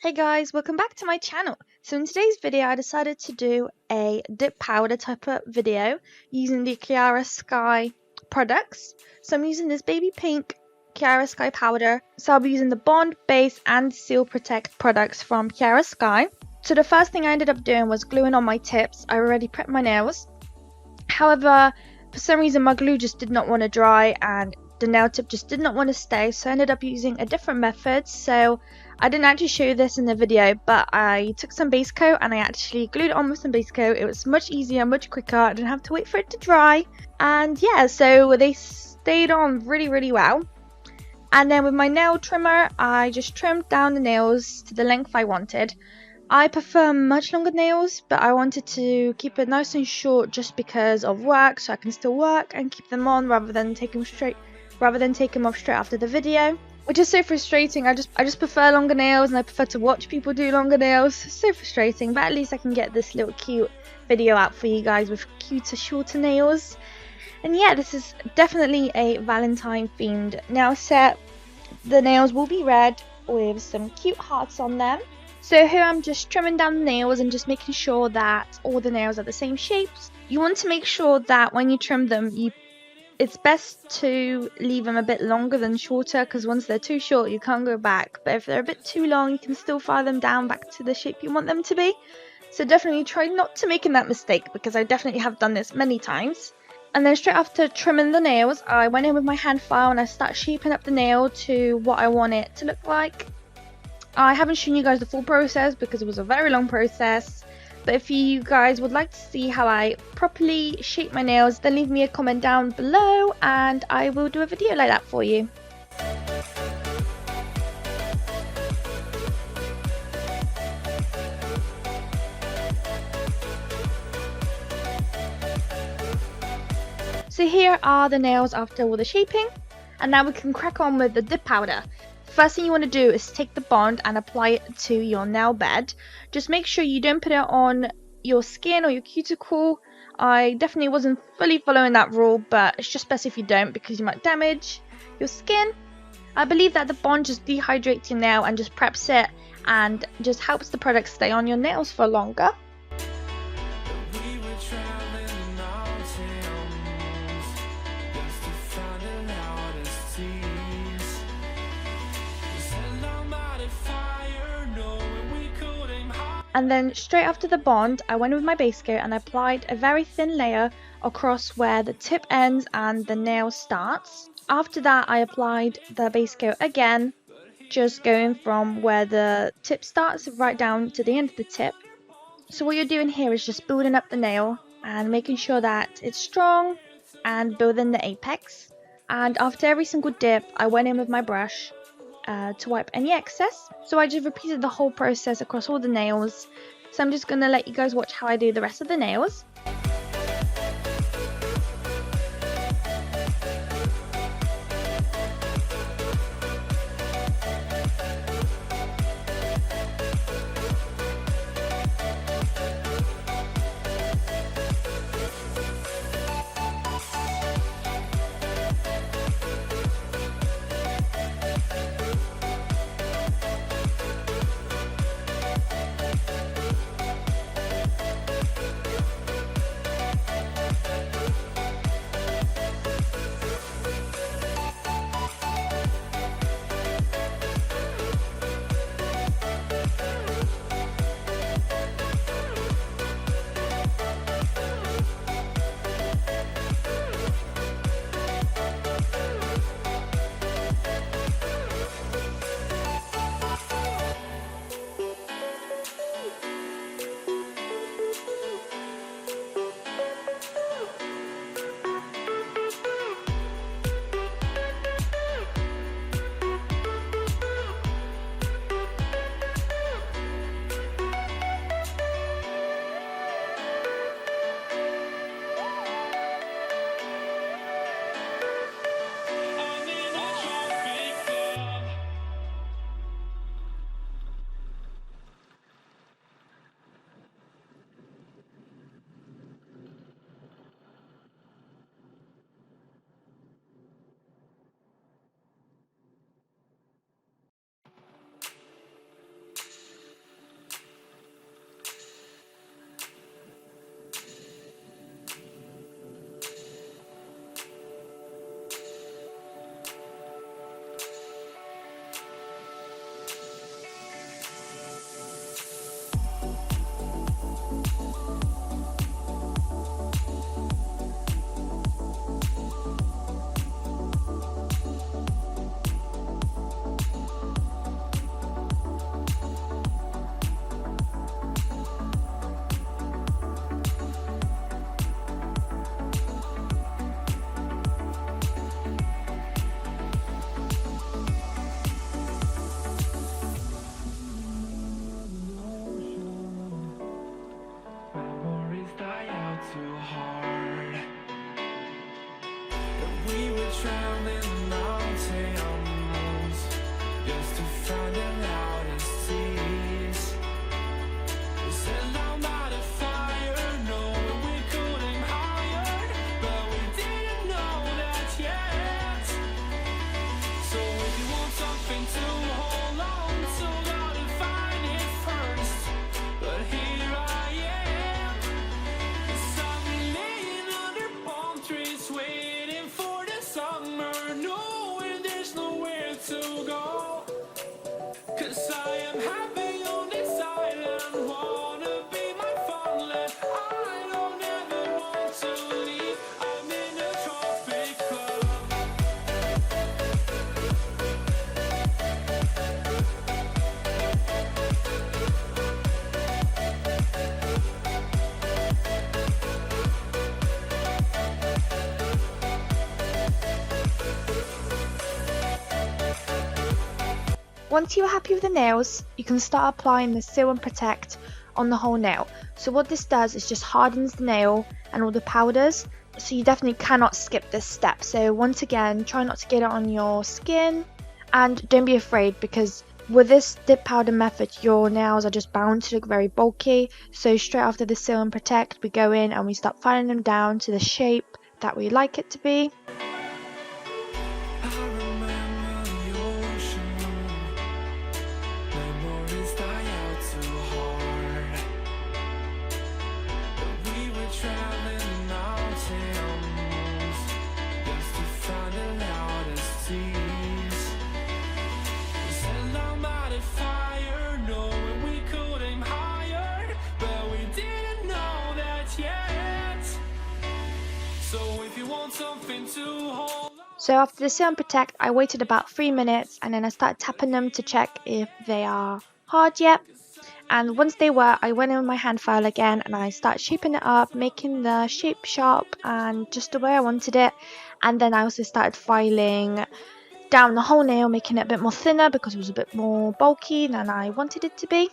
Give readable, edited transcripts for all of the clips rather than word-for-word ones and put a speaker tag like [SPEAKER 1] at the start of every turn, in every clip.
[SPEAKER 1] Hey guys, welcome back to my channel. So in today's video I decided to do a dip powder type of video using the Kiara Sky products. So I'm using this baby pink Kiara Sky powder. So I'll be using the Bond, Base and Seal Protect products from Kiara Sky. So the first thing I ended up doing was gluing on my tips. I already prepped my nails. However, for some reason my glue just did not want to dry and the nail tip just did not want to stay, so I ended up using a different method. So I didn't actually show you this in the video, but I took some base coat and I actually glued it on with some base coat. It was much easier, much quicker. I didn't have to wait for it to dry. And yeah, so they stayed on really well. And then with my nail trimmer, I just trimmed down the nails to the length I wanted. I prefer much longer nails, but I wanted to keep it nice and short just because of work, so I can still work and keep them on rather than take them off straight after the video, which is so frustrating. I just prefer longer nails, and I prefer to watch people do longer nails. So frustrating, but at least I can get this little cute video out for you guys with cuter, shorter nails. And yeah, this is definitely a Valentine themed nail set. The nails will be red with some cute hearts on them. So here I'm just trimming down the nails and just making sure that all the nails are the same shapes. You want to make sure that when you trim them, it's best to leave them a bit longer than shorter, because once they're too short you can't go back, but if they're a bit too long you can still file them down back to the shape you want them to be. So definitely try not to make that mistake, because I definitely have done this many times. And then straight after trimming the nails, I went in with my hand file and I start shaping up the nail to what I want it to look like. I haven't shown you guys the full process because it was a very long process. But if you guys would like to see how I properly shape my nails, then leave me a comment down below and I will do a video like that for you. So here are the nails after all the shaping, and now we can crack on with the dip powder. First thing you want to do is take the Bond and apply it to your nail bed. Just make sure you don't put it on your skin or your cuticle. I definitely wasn't fully following that rule, but it's just best if you don't, because you might damage your skin. I believe that the Bond just dehydrates your nail and just preps it and just helps the product stay on your nails for longer. And then straight after the Bond, I went with my base coat and I applied a very thin layer across where the tip ends and the nail starts. After that, I applied the base coat again, just going from where the tip starts right down to the end of the tip. So what you're doing here is just building up the nail and making sure that it's strong and building the apex. And after every single dip, I went in with my brush to wipe any excess. So I just repeated the whole process across all the nails. So I'm just going to let you guys watch how I do the rest of the nails. Once you are happy with the nails, you can start applying the Seal and Protect on the whole nail. So what this does is just hardens the nail and all the powders, so you definitely cannot skip this step. So once again, try not to get it on your skin, and don't be afraid, because with this dip powder method your nails are just bound to look very bulky. So straight after the Seal and Protect, we go in and we start filing them down to the shape that we like it to be. So after the Seal and Protect, I waited about 3 minutes and then I started tapping them to check if they are hard yet. And once they were, I went in with my hand file again and I started shaping it up, making the shape sharp and just the way I wanted it. And then I also started filing down the whole nail, making it a bit more thinner because it was a bit more bulky than I wanted it to be.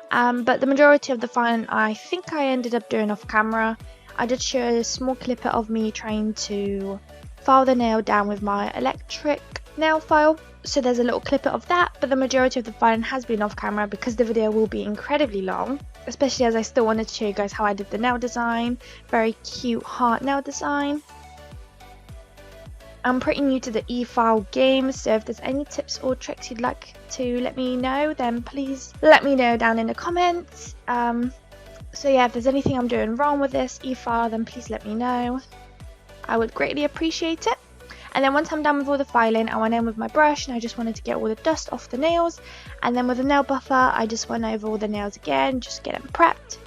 [SPEAKER 1] But the majority of the filing I think I ended up doing off camera. I did show a small clip of me trying to file the nail down with my electric nail file, so there's a little clip of that, but the majority of the filing has been off camera because the video will be incredibly long, especially as I still wanted to show you guys how I did the nail design. Very cute heart nail design. I'm pretty new to the e-file game, so if there's any tips or tricks you'd like to let me know, then please let me know down in the comments. So yeah, if there's anything I'm doing wrong with this e-file, then please let me know. I would greatly appreciate it. And then once I'm done with all the filing, I went in with my brush and I just wanted to get all the dust off the nails. And then with a nail buffer, I just went over all the nails again, just get them prepped.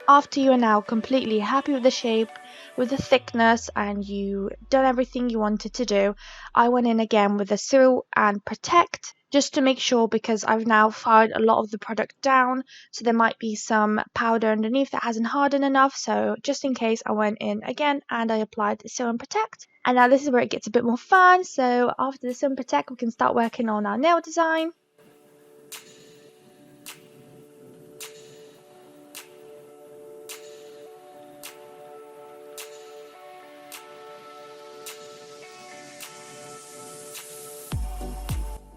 [SPEAKER 1] After you are now completely happy with the shape, with the thickness, and you done everything you wanted to do, I went in again with the Seal and Protect just to make sure, because I've now filed a lot of the product down, so there might be some powder underneath that hasn't hardened enough. So just in case, I went in again and I applied the Seal and Protect. And now this is where it gets a bit more fun. So after the Seal and Protect, we can start working on our nail design.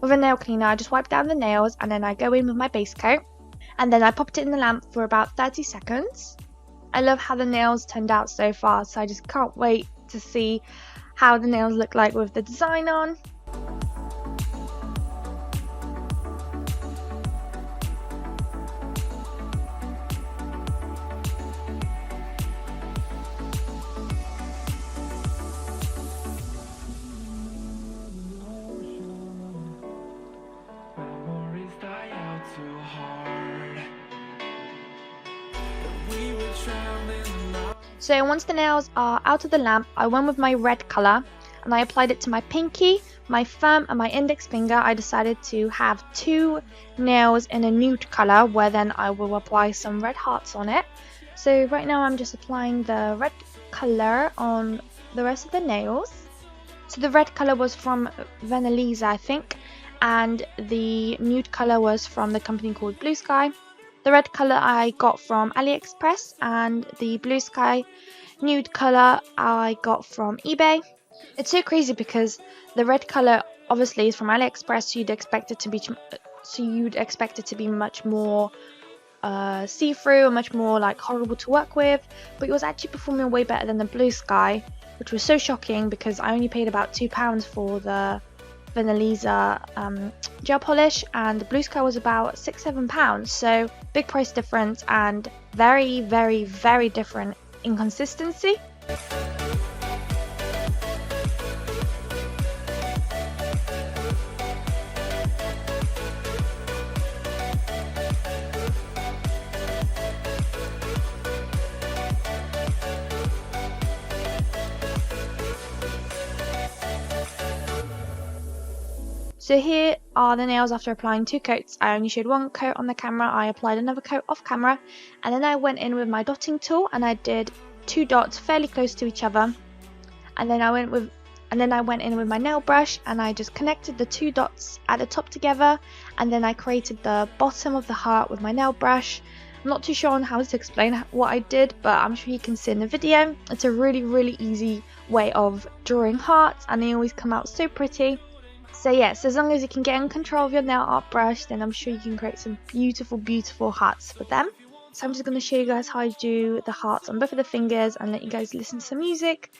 [SPEAKER 1] With a nail cleaner, I just wipe down the nails and then I go in with my base coat and then I popped it in the lamp for about 30 seconds. I love how the nails turned out so far, so I just can't wait to see how the nails look like with the design on. So once the nails are out of the lamp, I went with my red colour and I applied it to my pinky, my thumb and my index finger. I decided to have 2 nails in a nude colour, where then I will apply some red hearts on it. So right now I'm just applying the red colour on the rest of the nails. So the red colour was from Vanillisa, I think, and the nude colour was from the company called Blue Sky. The red colour I got from AliExpress and the Blue Sky nude colour I got from eBay. It's so crazy because the red colour obviously is from AliExpress, so you'd expect it to be much more see-through and much more like horrible to work with, but it was actually performing way better than the blue sky, which was so shocking because I only paid about £2 for the Vanillisa gel polish, and the blue sky was about £6-7, so big price difference and very, very, very different in consistency. So here are the nails after applying 2 coats. I only showed 1 coat on the camera, I applied another coat off camera, and then I went in with my dotting tool and I did 2 dots fairly close to each other. And then I went in with my nail brush and I just connected the 2 dots at the top together, and then I created the bottom of the heart with my nail brush. I'm not too sure on how to explain what I did, but I'm sure you can see in the video. It's a really, really easy way of drawing hearts and they always come out so pretty. So yes, as long as you can get in control of your nail art brush, then I'm sure you can create some beautiful, beautiful hearts with them. So I'm just going to show you guys how I do the hearts on both of the fingers and let you guys listen to some music.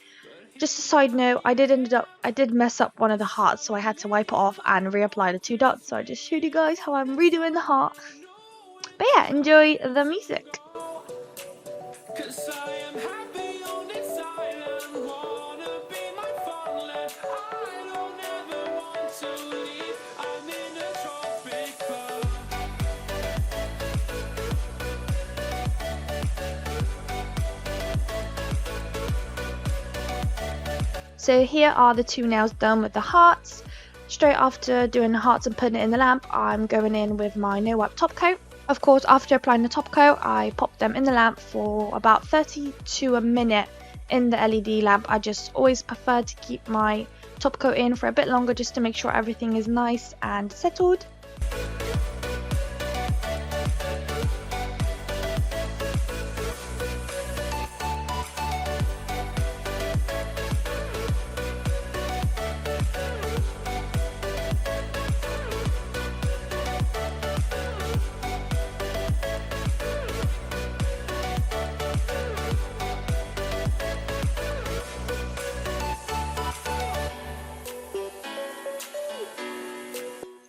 [SPEAKER 1] Just a side note, I did mess up one of the hearts, so I had to wipe it off and reapply the 2 dots. So I just showed you guys how I'm redoing the heart. But yeah, enjoy the music. So here are the 2 nails done with the hearts. Straight after doing the hearts and putting it in the lamp, I'm going in with my no wipe top coat. Of course, after applying the top coat, I pop them in the lamp for about 30 to a minute in the LED lamp. I just always prefer to keep my top coat in for a bit longer just to make sure everything is nice and settled.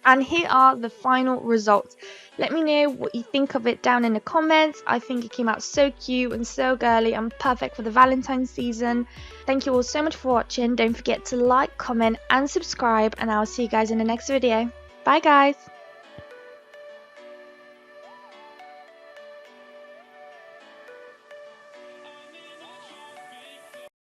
[SPEAKER 1] And here are the final results. Let me know what you think of it down in the comments. I think it came out so cute and so girly and perfect for the Valentine season. Thank you all so much for watching. Don't forget to like, comment and subscribe, and I'll see you guys in the next video. Bye guys!